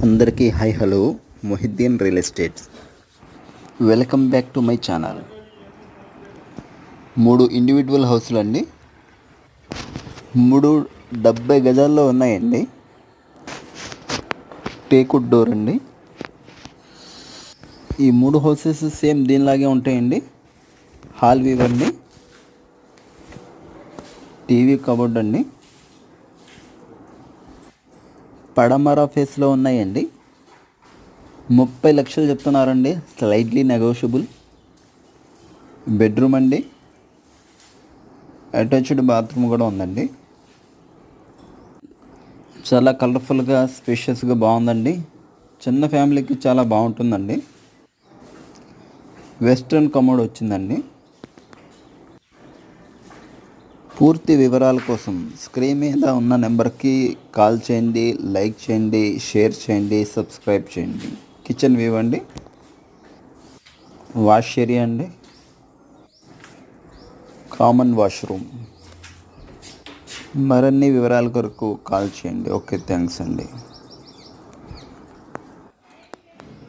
అందరికీ hi hello Mohiddin real estates welcome back to my channel. 3 individual హౌస్లు అండి. 3 70 గజాల్లో ఉన్నాయండి. టేకుడ్ డోర్ అండి. ఈ 3 హౌసెస్ సేమ్ దీనిలాగే ఉంటాయండి. హాల్ వీవ్ అండి, టీవీ కబోర్డ్ అండి, పడమర ఫేస్లో ఉన్నాయండి. 30 లక్షలు చెప్తున్నారండి, స్లైట్లీ నెగోషియబుల్. బెడ్రూమ్ అండి, అటాచ్డ్ బాత్రూమ్ కూడా ఉందండి. చాలా కలర్ఫుల్గా స్పేషియస్గా బాగుందండి. చిన్న ఫ్యామిలీకి చాలా బాగుంటుందండి. వెస్ట్రన్ కమోడ్ వచ్చిందండి. పూర్తి వివరాల కోసం స్క్రీన్ మీద ఉన్న నెంబర్కి కాల్ చేయండి, లైక్ చేయండి, షేర్ చేయండి, సబ్స్క్రైబ్ చేయండి. కిచెన్ వ్యూ అండి, వాష్ ఏరియా అండి, కామన్ వాష్రూమ్. మరిన్ని వివరాల కొరకు కాల్ చేయండి. ఓకే, థ్యాంక్స్ అండి.